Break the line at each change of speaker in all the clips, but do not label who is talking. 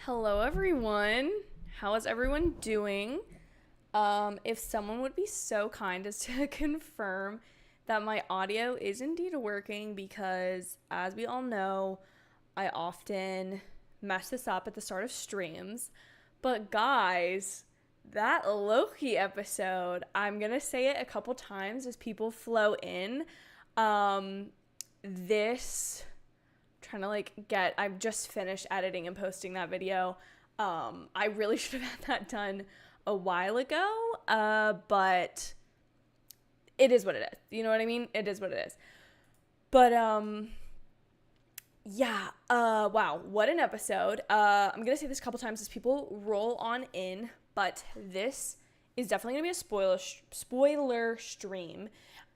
Hello, everyone. How is everyone doing? If someone would be so kind as to confirm that my audio is indeed working, because as we all know, I often mess this up at the start of streams. But guys, that Loki episode, I'm gonna say it a couple times as people flow in. Um, this trying to I've just finished editing and posting that video. I really should have had that done a while ago, but it is what it is. You know what I mean? It is what it is. But yeah, wow, what an episode. I'm gonna say this a couple times as people roll on in, but this is definitely gonna be a spoiler stream.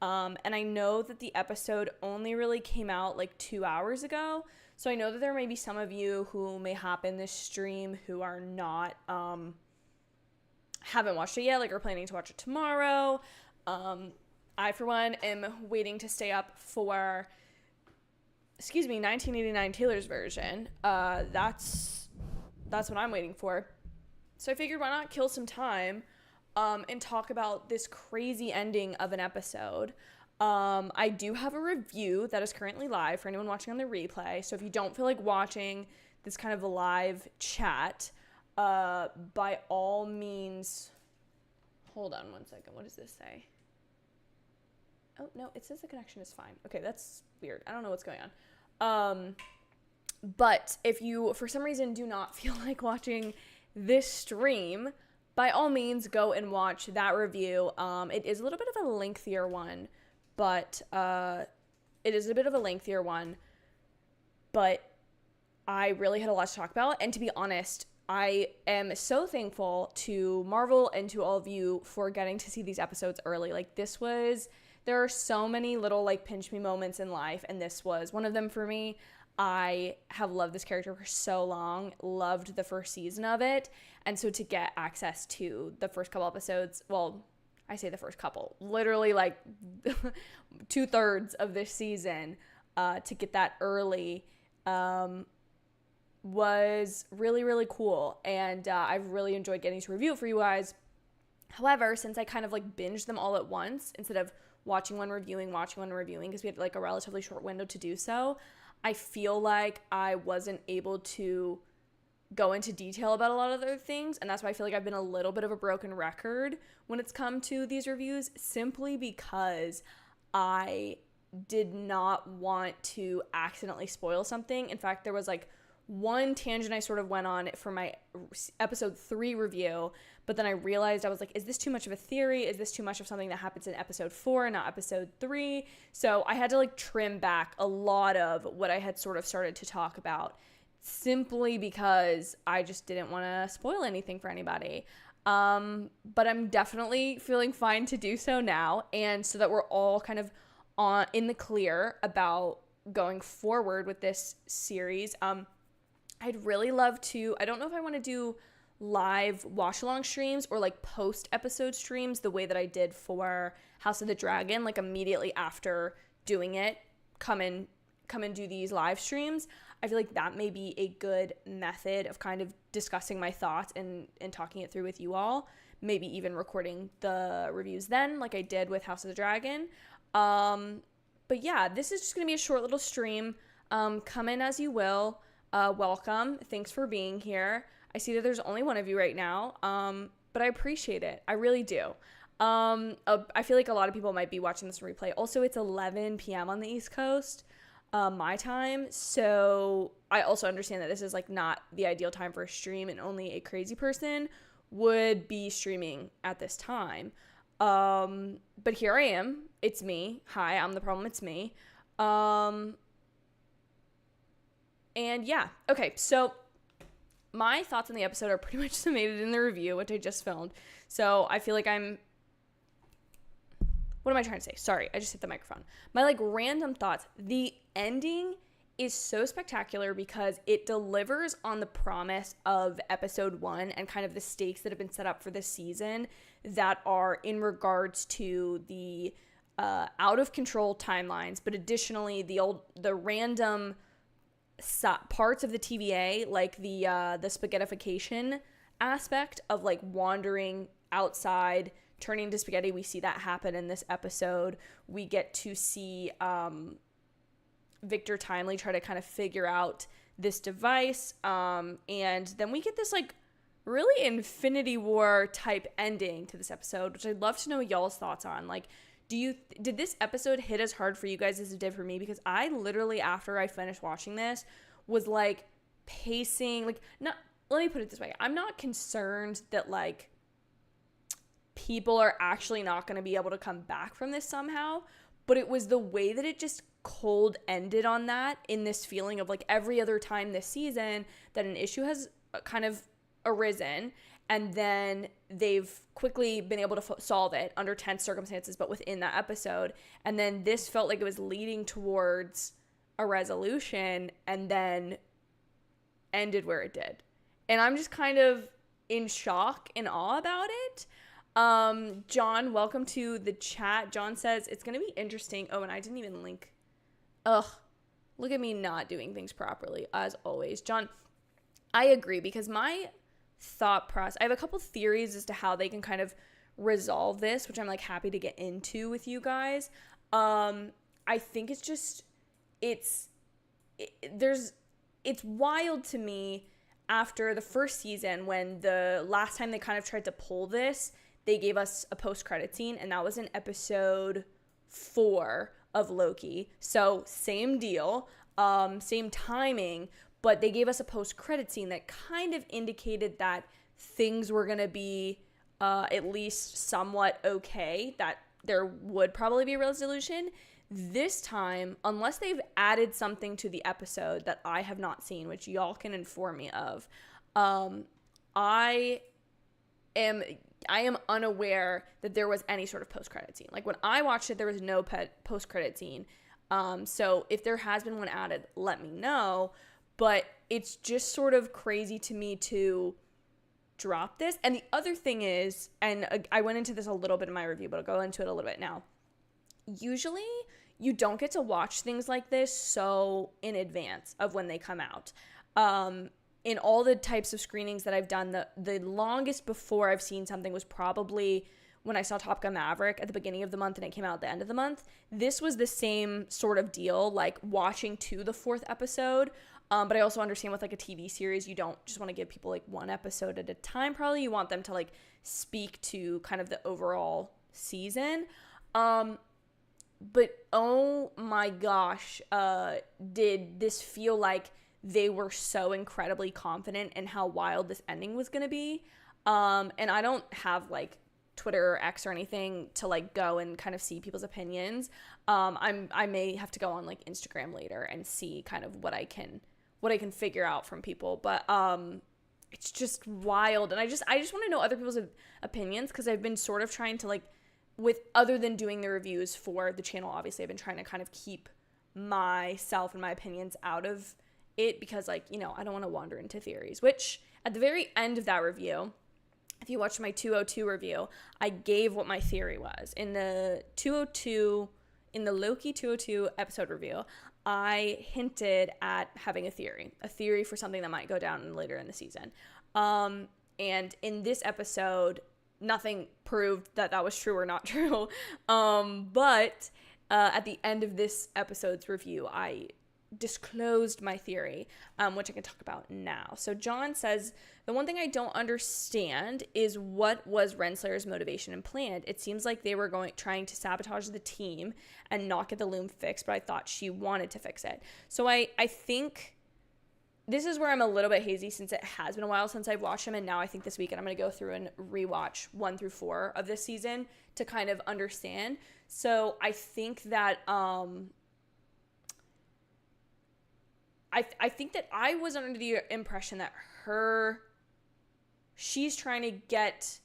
And I know that the episode only really came out like 2 hours ago. So I know that there may be some of you who may hop in this stream who are not, haven't watched it yet, like are planning to watch it tomorrow. I, for one, am waiting to stay up for, 1989 Taylor's version. That's what I'm waiting for. So I figured why not kill some time and talk about this crazy ending of an episode. I do have a review that is currently live for anyone watching on the replay. So if you don't feel like watching this kind of a live chat, by all means, hold on one second. What does this say? Oh, no, it says the connection is fine. Okay, that's weird. I don't know what's going on. But if you, for some reason, do not feel like watching this stream, by all means, go and watch that review. It is a little bit of a lengthier one, but I really had a lot to talk about. And to be honest, I am so thankful to Marvel and to all of you for getting to see these episodes early. There are so many little pinch me moments in life, and this was one of them for me. I have loved this character for so long, loved the first season of it, and so to get access to the first couple episodes, well, I say the first couple, literally 2/3 of this season, to get that early, was really, really cool, and I've really enjoyed getting to review it for you guys. However, since I kind of binged them all at once, instead of watching one, reviewing, because we had a relatively short window to do so, I feel like I wasn't able to go into detail about a lot of other things, and that's why I feel like I've been a little bit of a broken record when it's come to these reviews, simply because I did not want to accidentally spoil something. In fact, there was one tangent I sort of went on for my episode 3 review, but then I realized I was is this too much of a theory? Is this too much of something that happens in episode 4 and not episode 3? So I had to trim back a lot of what I had sort of started to talk about, simply because I just didn't want to spoil anything for anybody. But I'm definitely feeling fine to do so now, and so that we're all kind of in the clear about going forward with this series. I'd really love to, I don't know if I want to do live watch-along streams or post-episode streams the way that I did for House of the Dragon, immediately after doing it, come and do these live streams. I feel like that may be a good method of kind of discussing my thoughts and talking it through with you all, maybe even recording the reviews then, like I did with House of the Dragon. But yeah, this is just going to be a short little stream. Come in as you will. Welcome. Thanks for being here. I see that there's only one of you right now, but I appreciate it. I really do. I feel like a lot of people might be watching this replay. Also, it's 11 p.m. on the East Coast, my time, so I also understand that this is not the ideal time for a stream, and only a crazy person would be streaming at this time. But here I am. It's me. Hi, I'm the problem. It's me. And yeah, okay, so my thoughts on the episode are pretty much summated in the review, which I just filmed. So I feel like what am I trying to say? Sorry, I just hit the microphone. My random thoughts. The ending is so spectacular because it delivers on the promise of episode 1 and kind of the stakes that have been set up for this season that are in regards to the out of control timelines, but additionally the random parts of the TVA, like the spaghettification aspect of like wandering outside, turning to spaghetti. We see that happen in this episode. We get to see Victor Timely try to kind of figure out this device, and then we get this like really Infinity War type ending to this episode, which I'd love to know y'all's thoughts on. Like, did this episode hit as hard for you guys as it did for me? Because I literally, after I finished watching this, was like pacing, like, not, let me put it this way. I'm not concerned that like people are actually not going to be able to come back from this somehow, but it was the way that it just cold ended on that, in this feeling of like every other time this season that an issue has kind of arisen, and then they've quickly been able to solve it under tense circumstances, but within that episode. And then this felt like it was leading towards a resolution and then ended where it did. And I'm just kind of in shock and awe about it. John, welcome to the chat. John says it's going to be interesting. Oh, and I didn't even link. Ugh, look at me not doing things properly, as always. John, I agree, because my thought process, I have a couple theories as to how they can kind of resolve this, which I'm like happy to get into with you guys. I think it's just, it's wild to me after the first season, when the last time they kind of tried to pull this, they gave us a post-credit scene, and that was in episode 4 of Loki. So same deal, same timing, but they gave us a post-credit scene that kind of indicated that things were going to be at least somewhat okay, that there would probably be a resolution. This time, unless they've added something to the episode that I have not seen, which y'all can inform me of, I am unaware that there was any sort of post-credit scene. Like, when I watched it, there was no post-credit scene. So if there has been one added, let me know. But it's just sort of crazy to me to drop this. And the other thing is, and I went into this a little bit in my review, but I'll go into it a little bit now. Usually you don't get to watch things like this so in advance of when they come out. In all the types of screenings that I've done, the longest before I've seen something was probably when I saw Top Gun Maverick at the beginning of the month and it came out at the end of the month. This was the same sort of deal, like watching to the 4th episode. But I also understand with like a TV series, you don't just want to give people like one episode at a time. Probably you want them to like speak to kind of the overall season. But oh my gosh, did this feel like they were so incredibly confident in how wild this ending was going to be. And I don't have like Twitter or X or anything to like go and kind of see people's opinions. I may have to go on like Instagram later and see kind of what I can figure out from people. But it's just wild. And I just want to know other people's opinions, because I've been sort of trying to like, with other than doing the reviews for the channel, obviously I've been trying to kind of keep myself and my opinions out of it, because like, you know, I don't want to wander into theories, which at the very end of that review, if you watched my 202 review, I gave what my theory was. In the Loki 202 episode review, I hinted at having a theory for something that might go down later in the season. And in this episode, nothing proved that was true or not true. But at the end of this episode's review, I disclosed my theory, which I can talk about now. So John says, the one thing I don't understand is what was Renslayer's motivation and plan. It seems like they were trying to sabotage the team and not get the loom fixed, but I thought she wanted to fix it. So I think this is where I'm a little bit hazy, since it has been a while since I've watched them, and now I think this weekend I'm going to go through and rewatch 1 through 4 of this season to kind of understand. So I think that I think that I was under the impression that she's trying to get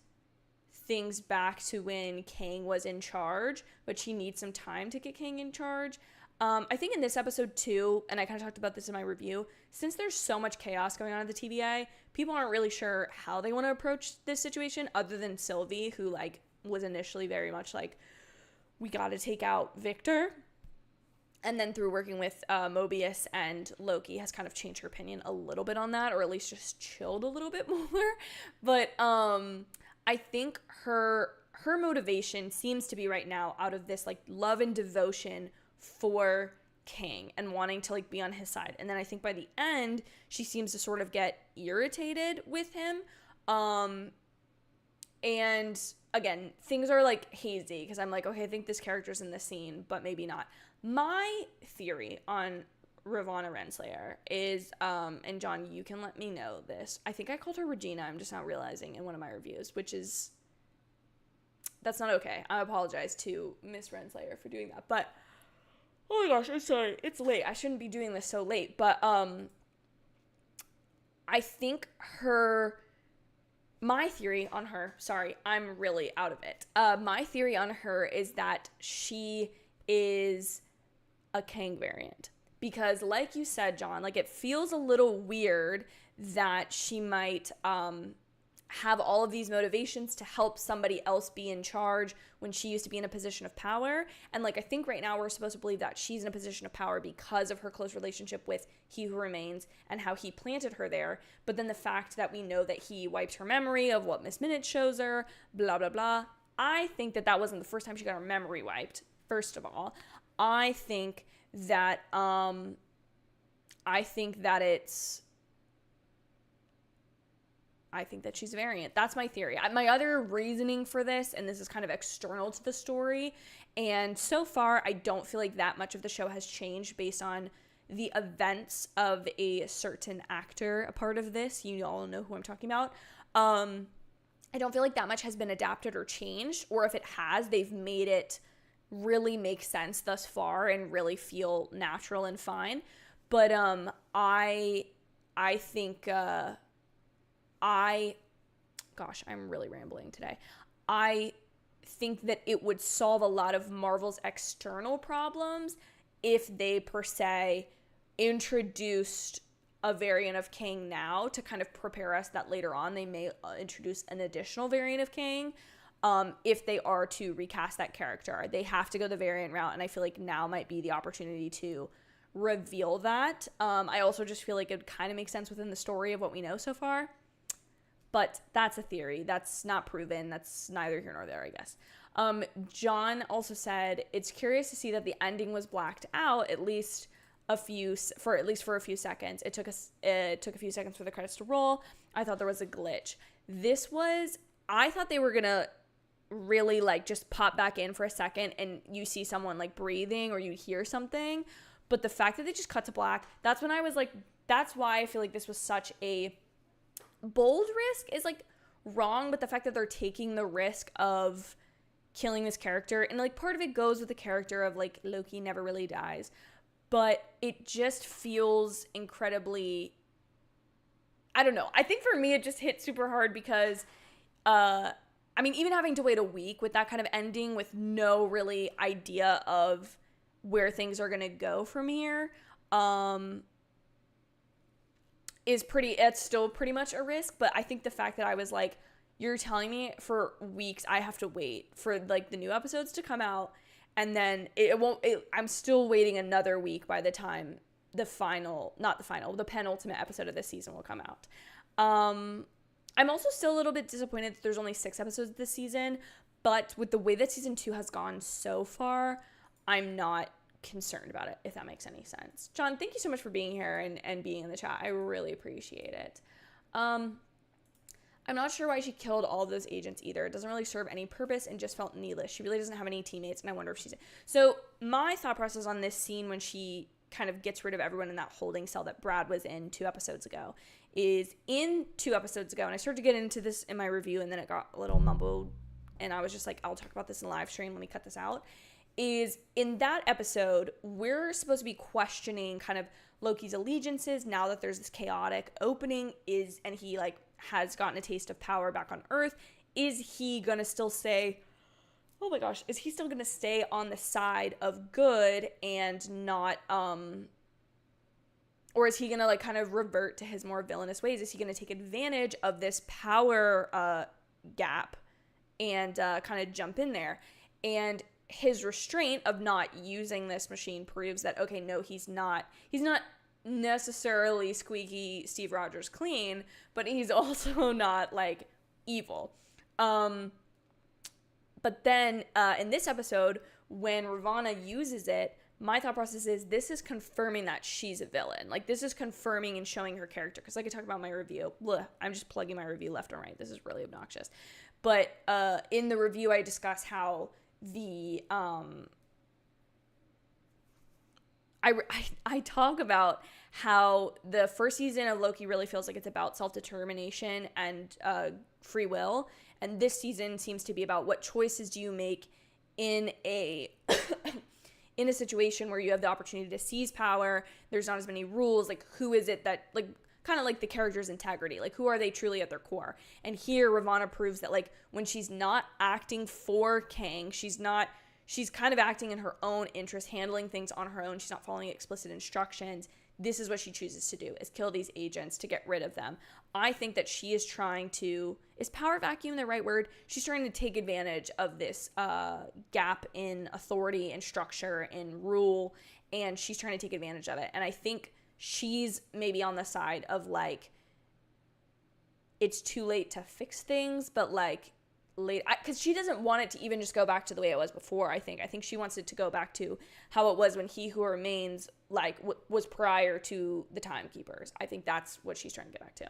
things back to when Kang was in charge, but she needs some time to get Kang in charge. I think in this episode too, and I kind of talked about this in my review, since there's so much chaos going on at the TVA, people aren't really sure how they want to approach this situation, other than Sylvie, who like was initially very much like, we got to take out Victor. And then through working with Mobius and Loki has kind of changed her opinion a little bit on that, or at least just chilled a little bit more. But I think her motivation seems to be right now out of this like love and devotion for King and wanting to like be on his side. And then I think by the end she seems to sort of get irritated with him. And again, things are like hazy because I'm like, okay, I think this character's in this scene, but maybe not. My theory on Ravonna Renslayer is, and John, you can let me know this. I think I called her Regina. I'm just not realizing in one of my reviews, that's not okay. I apologize to Miss Renslayer for doing that. But, oh my gosh, I'm sorry. It's late. I shouldn't be doing this so late. But, I think my theory on her, sorry, I'm really out of it. My theory on her is that she is a Kang variant. Because like you said, John, like it feels a little weird that she might have all of these motivations to help somebody else be in charge when she used to be in a position of power. And like I think right now we're supposed to believe that she's in a position of power because of her close relationship with He Who Remains and how he planted her there. But then the fact that we know that he wiped her memory of what Miss Minute shows her, blah, blah, blah. I think that wasn't the first time she got her memory wiped, first of all. I think that she's a variant. That's my theory. My other reasoning for this, and this is kind of external to the story, and so far I don't feel like that much of the show has changed based on the events of a certain actor a part of this. You all know who I'm talking about. I don't feel like that much has been adapted or changed, or if it has, they've made it really make sense thus far and really feel natural and fine. But I think gosh, I'm really rambling today. I think that it would solve a lot of Marvel's external problems if they per se introduced a variant of Kang now to kind of prepare us that later on they may introduce an additional variant of Kang. If they are to recast that character, they have to go the variant route, and I feel like now might be the opportunity to reveal that. I also just feel like it kind of makes sense within the story of what we know so far, but that's a theory. That's not proven. That's neither here nor there, I guess. John also said it's curious to see that the ending was blacked out at least for a few seconds. It took a few seconds for the credits to roll. I thought there was a glitch. I thought they were gonna really like just pop back in for a second and you see someone like breathing or you hear something, but the fact that they just cut to black, that's when I was like, that's why I feel like this was such a bold risk is like wrong, but the fact that they're taking the risk of killing this character, and like part of it goes with the character of like Loki never really dies, but it just feels incredibly, I don't know. I think for me it just hit super hard because I mean, even having to wait a week with that kind of ending with no really idea of where things are going to go from here, it's still pretty much a risk. But I think the fact that I was like, you're telling me for weeks I have to wait for like the new episodes to come out, and then I'm still waiting another week by the time the penultimate episode of this season will come out. I'm also still a little bit disappointed that there's only 6 episodes this season, but with the way that season 2 has gone so far, I'm not concerned about it, if that makes any sense. John, thank you so much for being here and being in the chat. I really appreciate it. I'm not sure why she killed all of those agents either. It doesn't really serve any purpose and just felt needless. She really doesn't have any teammates, and I wonder if she's... So my thought process on this scene when she kind of gets rid of everyone in that holding cell that Brad was in 2 episodes ago is in 2 episodes ago, and I started to get into this in my review, and then it got a little mumbled, and I was just like, I'll talk about this in live stream, let me cut this out, is in that episode, we're supposed to be questioning kind of Loki's allegiances now that there's this chaotic opening, and he like has gotten a taste of power back on Earth. Is he gonna still stay, oh my gosh, is he still gonna stay on the side of good and not, or is he going to like kind of revert to his more villainous ways? Is he going to take advantage of this power gap and kind of jump in there? And his restraint of not using this machine proves that, okay, no, he's not necessarily squeaky Steve Rogers clean, but he's also not like evil. But then in this episode, when Ravonna uses it, my thought process is this is confirming that she's a villain. Like, this is confirming and showing her character. Because like I talked about my review, I'm just plugging my review left and right. This is really obnoxious. But in the review, I discuss how the I talk about how the first season of Loki really feels like it's about self-determination and free will, and this season seems to be about what choices do you make in a in a situation where you have the opportunity to seize power. There's not as many rules. Like, who is it that, like, kind of like the character's integrity, like, who are they truly at their core? And here Ravonna proves that, like, when she's not acting for Kang, she's kind of acting in her own interest, handling things on her own. She's not following explicit instructions. This is what she chooses to do, is kill these agents to get rid of them. I think that she is trying to, is power vacuum the right word? She's trying to take advantage of this gap in authority and structure and rule, and she's trying to take advantage of it. And I think she's maybe on the side of, like, it's too late to fix things, but, like, late, because she doesn't want it to even just go back to the way it was before. I think she wants it to go back to how it was when He Who Remains, like, was prior to the Timekeepers. I think that's what she's trying to get back to.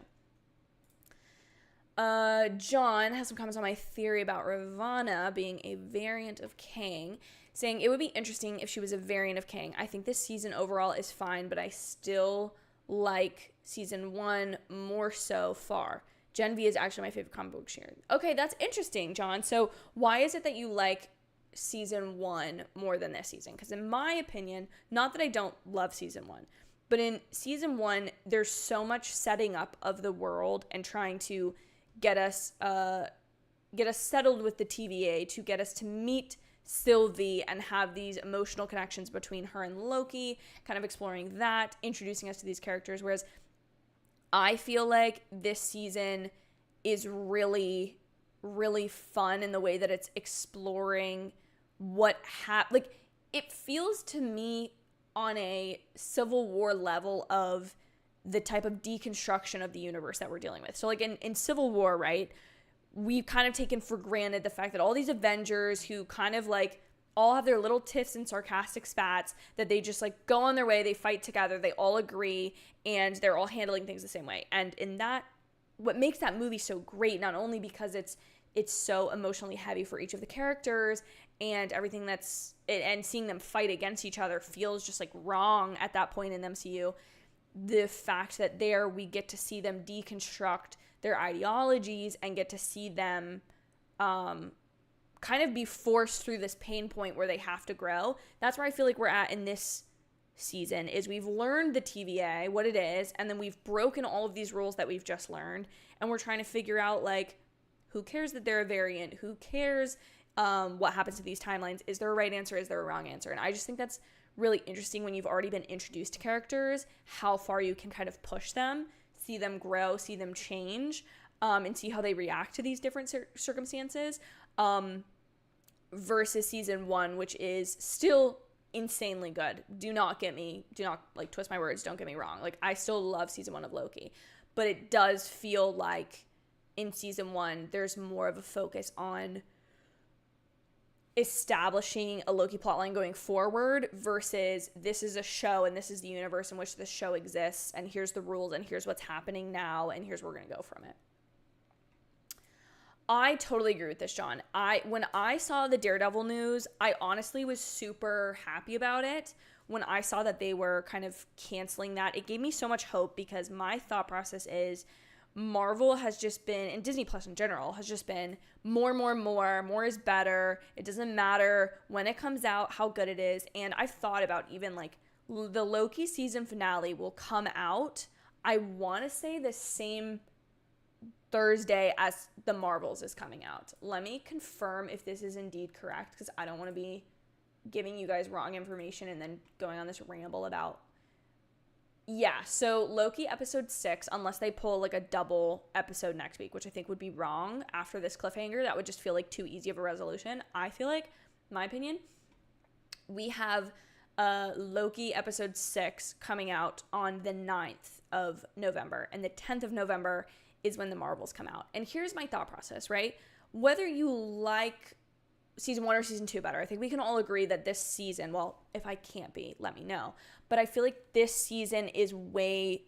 John has some comments on my theory about Ravonna being a variant of Kang, saying it would be interesting if she was a variant of Kang. I think this season overall is fine, but I still like season 1 more so far. Gen V is actually my favorite comic book series. Okay, that's interesting, John. So why is it that you like season 1 more than this season? Because in my opinion, not that I don't love season 1, but in season 1, there's so much setting up of the world and trying to get us settled with the TVA, to get us to meet Sylvie and have these emotional connections between her and Loki, kind of exploring that, introducing us to these characters. Whereas I feel like this season is really, really fun in the way that it's exploring what like, it feels to me on a Civil War level of the type of deconstruction of the universe that we're dealing with. So, like, in Civil War, right, we've kind of taken for granted the fact that all these Avengers who kind of, like, all have their little tiffs and sarcastic spats, that they just, like, go on their way, they fight together, they all agree, and they're all handling things the same way. And in that, what makes that movie so great, not only because it's so emotionally heavy for each of the characters and everything and seeing them fight against each other feels just, like, wrong at that point in the MCU, the fact that there we get to see them deconstruct their ideologies and get to see them kind of be forced through this pain point where they have to grow. That's where I feel like we're at in this season, is we've learned the TVA, what it is, and then we've broken all of these rules that we've just learned, and we're trying to figure out, like, who cares that they're a variant? Who cares what happens to these timelines? Is there a right answer? Is there a wrong answer? And I just think that's really interesting when you've already been introduced to characters, how far you can kind of push them, see them grow, see them change, and see how they react to these different circumstances, versus season 1, which is still insanely good. Do not like, twist my words, don't get me wrong. Like, I still love season 1 of Loki, but it does feel like in season 1, there's more of a focus on establishing a Loki plotline going forward versus this is a show and this is the universe in which this show exists, and here's the rules and here's what's happening now and here's where we're going to go from it. I totally agree with this, John. When I saw the Daredevil news, I honestly was super happy about it. When I saw that they were kind of canceling that, it gave me so much hope, because my thought process is Marvel has just been, and Disney Plus in general, has just been more is better. It doesn't matter when it comes out, how good it is. And I've thought about even, like, the Loki season finale will come out, I want to say the same Thursday as the Marvels is coming out. Let me confirm if this is indeed correct, because I don't want to be giving you guys wrong information and then going on this ramble about. Yeah, so Loki episode 6, unless they pull, like, a double episode next week, which I think would be wrong after this cliffhanger, that would just feel like too easy of a resolution. I feel like my opinion. We have Loki episode 6 coming out on the 9th of November, and the 10th of November is when the Marvels come out. And here's my thought process, right? Whether you like season 1 or season 2 better, I think we can all agree that this season, well, if I can't be, let me know, but I feel like this season is a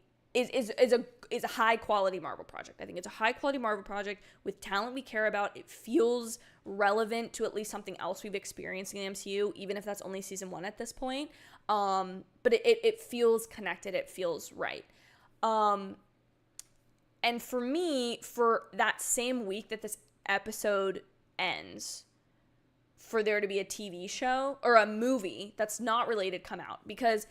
high quality Marvel project. I think it's a high quality Marvel project with talent we care about. It feels relevant to at least something else we've experienced in the MCU, even if that's only season 1 at this point. But it feels connected. It feels right. And for me, for that same week that this episode ends, for there to be a TV show or a movie that's not related come out, because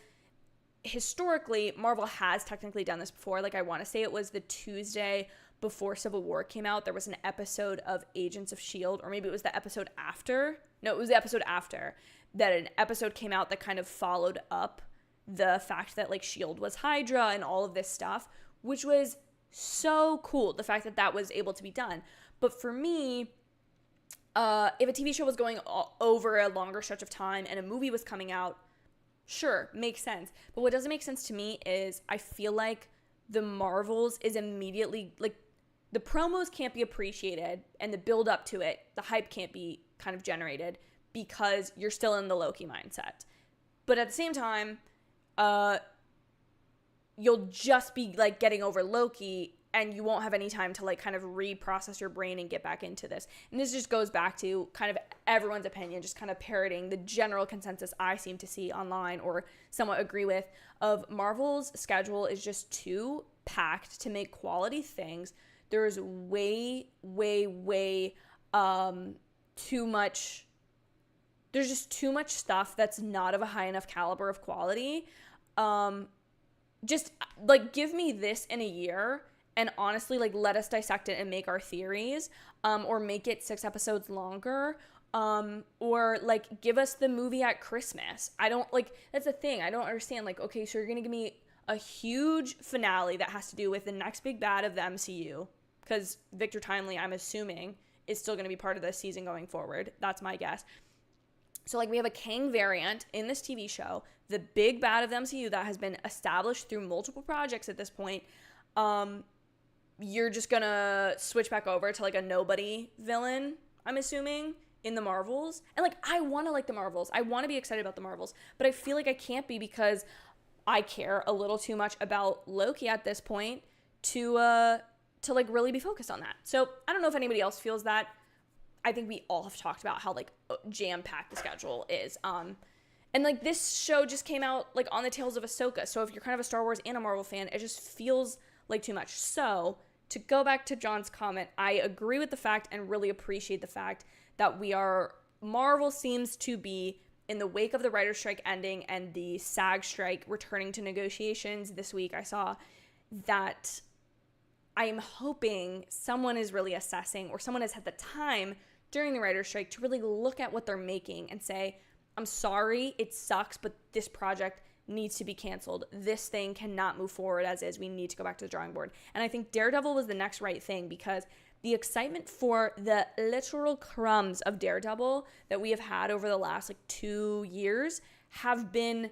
historically Marvel has technically done this before. Like, I want to say it was the Tuesday before Civil War came out, there was an episode of Agents of S.H.I.E.L.D., or maybe it was the episode after. No, it was the episode after that an episode came out that kind of followed up the fact that, like, S.H.I.E.L.D. was Hydra and all of this stuff, which was so cool, the fact that that was able to be done. But for me, if a TV show was going over a longer stretch of time and a movie was coming out, sure, makes sense. But what doesn't make sense to me is I feel like the Marvels is immediately, like, the promos can't be appreciated and the build up to it, the hype can't be kind of generated because you're still in the Loki mindset. But at the same time, you'll just be, like, getting over Loki and you won't have any time to, like, kind of reprocess your brain and get back into this. And this just goes back to kind of everyone's opinion, just kind of parroting the general consensus I seem to see online or somewhat agree with, of Marvel's schedule is just too packed to make quality things. There's way too much. There's just too much stuff that's not of a high enough caliber of quality. Just, like, give me this in a year and honestly, like, let us dissect it and make our theories, or make it 6 episodes longer, or, like, give us the movie at Christmas. I don't, like, that's the thing. I don't understand. Like, okay, so you're going to give me a huge finale that has to do with the next big bad of the MCU, because Victor Timely, I'm assuming, is still going to be part of this season going forward. That's my guess. So, like, we have a Kang variant in this TV show, the big bad of the MCU that has been established through multiple projects at this point. You're just going to switch back over to, like, a nobody villain, I'm assuming, in the Marvels. And, like, I want to like the Marvels. I want to be excited about the Marvels. But I feel like I can't be because I care a little too much about Loki at this point to like, really be focused on that. So, I don't know if anybody else feels that. I think we all have talked about how, like, jam-packed the schedule is. And, like, this show just came out, like, on the tails of Ahsoka. So if you're kind of a Star Wars and a Marvel fan, it just feels like too much. So to go back to John's comment, I agree with the fact and really appreciate the fact that Marvel seems to be, in the wake of the writer's strike ending and the SAG strike returning to negotiations this week, I saw that I am hoping someone is really assessing, or someone has had the time during the writer's strike to really look at what they're making and say, I'm sorry, it sucks, but this project needs to be canceled. This thing cannot move forward as is. We need to go back to the drawing board. And I think Daredevil was the next right thing, because the excitement for the literal crumbs of Daredevil that we have had over the last, like, 2 years have been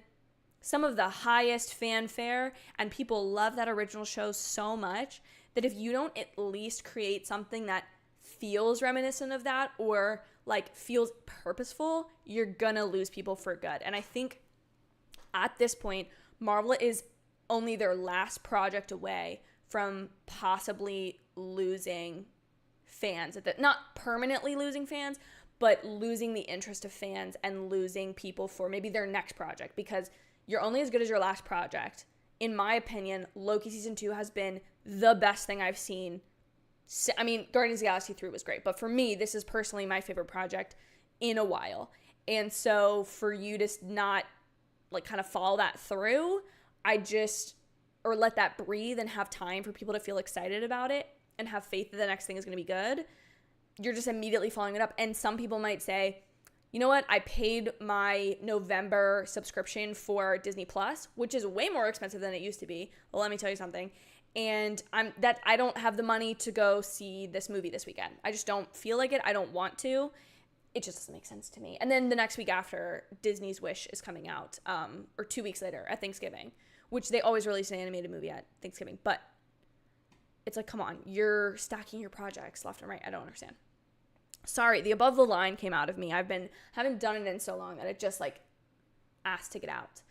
some of the highest fanfare, and people love that original show so much that if you don't at least create something that feels reminiscent of that, or, like, feels purposeful, you're gonna lose people for good. And I think at this point, Marvel is only their last project away from possibly losing fans. Not permanently losing fans, but losing the interest of fans and losing people for maybe their next project, because you're only as good as your last project. In my opinion, Loki Season 2 has been the best thing I've seen. I mean, Guardians of the Galaxy 3 was great, but for me, this is personally my favorite project in a while. And so for you to not, like, kind of follow that through, or let that breathe and have time for people to feel excited about it and have faith that the next thing is going to be good, you're just immediately following it up. And some people might say, you know what, I paid my November subscription for Disney Plus, which is way more expensive than it used to be. Well, let me tell you something. And I don't have the money to go see this movie this weekend. I just don't feel like it. I don't want to. it just doesn't make sense to me. And then the next week after, Disney's Wish is coming out, or 2 weeks later at Thanksgiving, which they always release an animated movie at Thanksgiving. But it's like, come on, you're stacking your projects left and right. I don't understand. Sorry, the above the line came out of me. Haven't done it in so long that it just like asked to get out.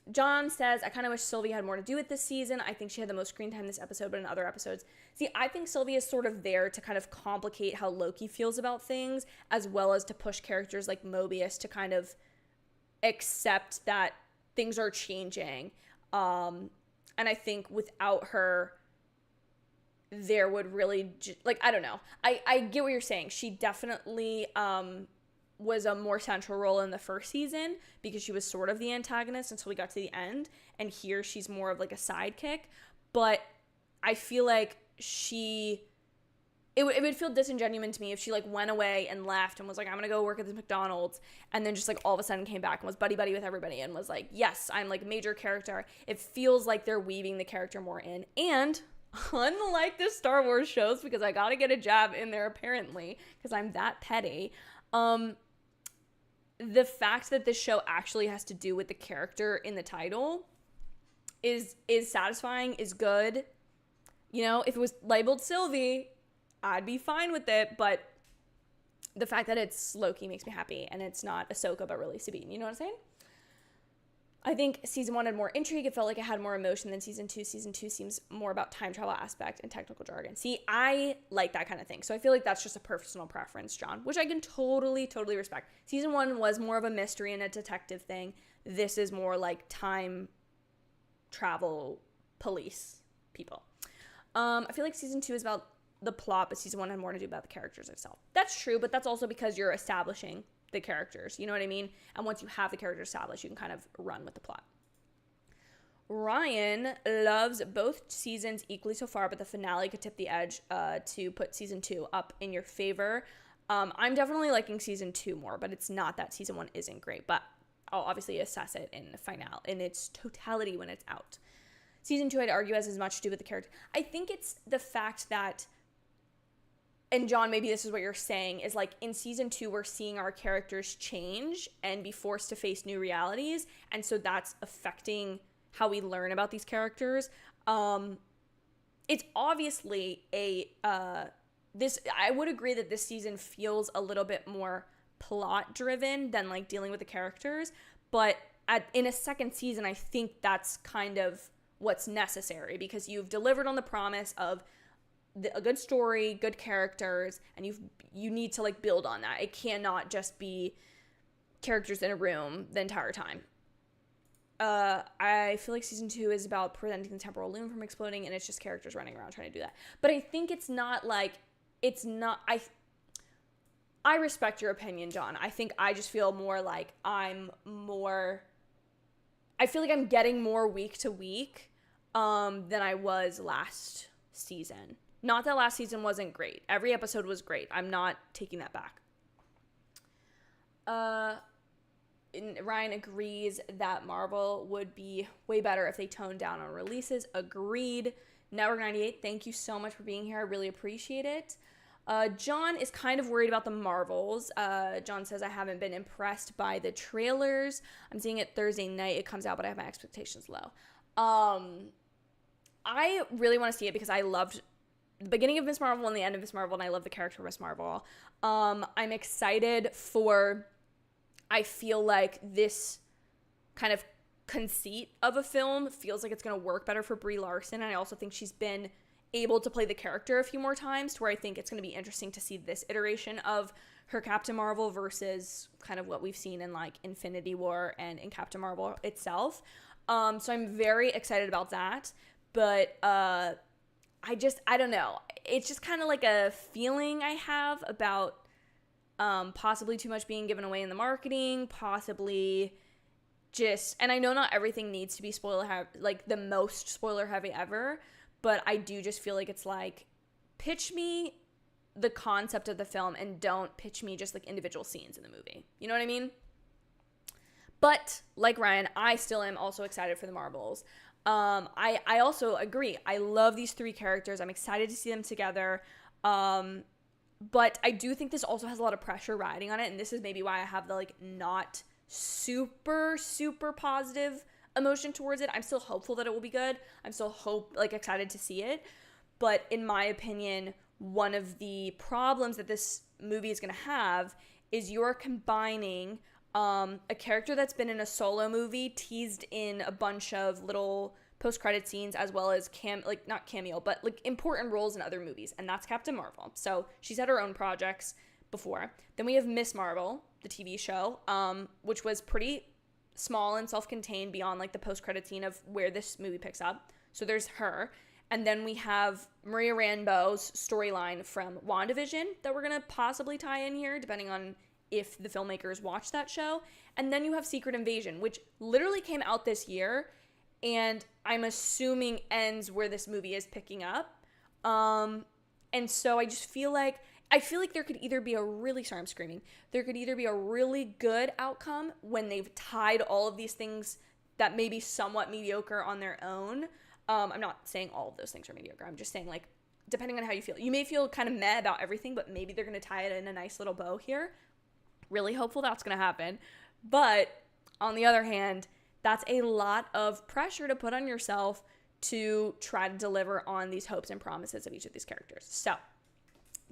John says, I kind of wish Sylvie had more to do with this season. I think she had the most screen time this episode, but in other episodes. See, I think Sylvie is sort of there to kind of complicate how Loki feels about things, as well as to push characters like Mobius to kind of accept that things are changing. And I think without her, there would really, like, I don't know. I get what you're saying. She definitely was a more central role in the first season because she was sort of the antagonist until we got to the end. And here she's more of like a sidekick. But I feel like it would feel disingenuous to me if she like went away and left and was like, I'm gonna go work at this McDonald's, and then just like all of a sudden came back and was buddy with everybody and was like, yes, I'm like a major character. It feels like they're weaving the character more in. And unlike the Star Wars shows, because I gotta get a jab in there apparently because I'm that petty, the fact that this show actually has to do with the character in the title is satisfying, is good. You know, if it was labeled Sylvie, I'd be fine with it, but the fact that it's Loki makes me happy, and it's not Ahsoka, but really Sabine. You know what I'm saying? I think season 1 had more intrigue. It felt like it had more emotion than season 2. Season 2 seems more about time travel aspect and technical jargon. See, I like that kind of thing. So I feel like that's just a personal preference, John, which I can totally respect. Season 1 was more of a mystery and a detective thing. This is more like time travel police people. I feel like season 2 is about the plot, but season 1 had more to do about the characters itself. That's true, but that's also because you're establishing the characters, you know what I mean? And once you have the characters established, you can kind of run with the plot. Ryan loves both seasons equally so far, but the finale could tip the edge to put season 2 up in your favor. I'm definitely liking season 2 more, but it's not that season 1 isn't great, but I'll obviously assess it in the finale, in its totality when it's out. Season 2, I'd argue, has as much to do with the character. I think it's the fact that, and John, maybe this is what you're saying, is like in season 2, we're seeing our characters change and be forced to face new realities. And so that's affecting how we learn about these characters. It's obviously I would agree that this season feels a little bit more plot driven than like dealing with the characters. But in a second season, I think that's kind of what's necessary, because you've delivered on the promise of a good story, good characters, and you need to like build on that. It cannot just be characters in a room the entire time. I feel like season 2 is about preventing the temporal loom from exploding, and it's just characters running around trying to do that. But I think I respect your opinion, John. I think I just feel more like I feel like I'm getting more week to week than I was last season. Not that last season wasn't great. Every episode was great. I'm not taking that back. Ryan agrees that Marvel would be way better if they toned down on releases. Agreed. Network 98, thank you so much for being here. I really appreciate it. John is kind of worried about the Marvels. John says, I haven't been impressed by the trailers. I'm seeing it Thursday night. It comes out, but I have my expectations low. I really want to see it because I loved the beginning of Miss Marvel and the end of Miss Marvel, and I love the character of Miss Marvel. I'm excited I feel like this kind of conceit of a film feels like it's going to work better for Brie Larson, and I also think she's been able to play the character a few more times, to where I think it's going to be interesting to see this iteration of her Captain Marvel versus kind of what we've seen in like Infinity War and in Captain Marvel itself. So I'm very excited about that, but I don't know. It's just kind of like a feeling I have about possibly too much being given away in the marketing, possibly just, and I know not everything needs to be the most spoiler heavy ever, but I do just feel like it's like, pitch me the concept of the film and don't pitch me just like individual scenes in the movie. You know what I mean? But like Ryan, I still am also excited for the Marvels. I also agree. I love these 3 characters. I'm excited to see them together. But I do think this also has a lot of pressure riding on it, and this is maybe why I have the like not super positive emotion towards it. I'm still hopeful that it will be good. I'm still excited to see it. But in my opinion, one of the problems that this movie is going to have is you're combining a character that's been in a solo movie, teased in a bunch of little post-credit scenes, as well as not cameo, but like important roles in other movies, and that's Captain Marvel. So she's had her own projects before. Then we have Miss Marvel, the TV show, which was pretty small and self-contained beyond like the post-credit scene of where this movie picks up. So there's her. And then we have Maria Rambeau's storyline from WandaVision that we're going to possibly tie in here, depending on if the filmmakers watch that show. And then you have Secret Invasion, which literally came out this year, and I'm assuming ends where this movie is picking up. And so I just feel like there could either be there could either be a really good outcome when they've tied all of these things that may be somewhat mediocre on their own. I'm not saying all of those things are mediocre. I'm just saying, like, depending on how you feel. You may feel kind of meh about everything, but maybe they're going to tie it in a nice little bow here. Really hopeful that's going to happen. But on the other hand, that's a lot of pressure to put on yourself to try to deliver on these hopes and promises of each of these characters. So,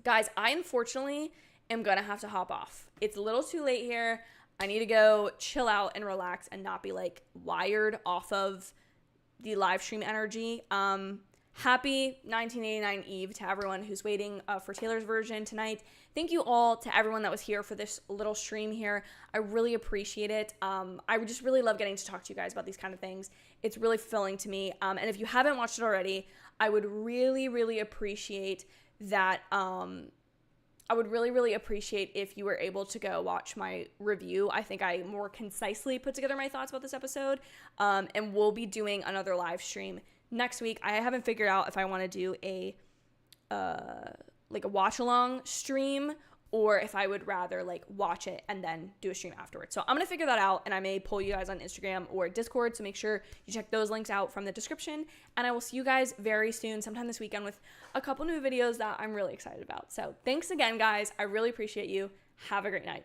guys, I unfortunately am going to have to hop off. It's a little too late here. I need to go chill out and relax and not be, like, wired off of the live stream energy. Happy 1989 Eve to everyone who's waiting for Taylor's version tonight. Thank you all to everyone that was here for this little stream here. I really appreciate it. I just really love getting to talk to you guys about these kind of things. It's really fulfilling to me. And if you haven't watched it already, I would really appreciate that. I would really appreciate if you were able to go watch my review. I think I more concisely put together my thoughts about this episode. And we'll be doing another live stream next week. I haven't figured out if I want to do a watch along stream, or if I would rather like watch it and then do a stream afterwards. So I'm going to figure that out, and I may pull you guys on Instagram or Discord. So make sure you check those links out from the description, and I will see you guys very soon, sometime this weekend, with a couple new videos that I'm really excited about. So thanks again, guys. I really appreciate you. Have a great night.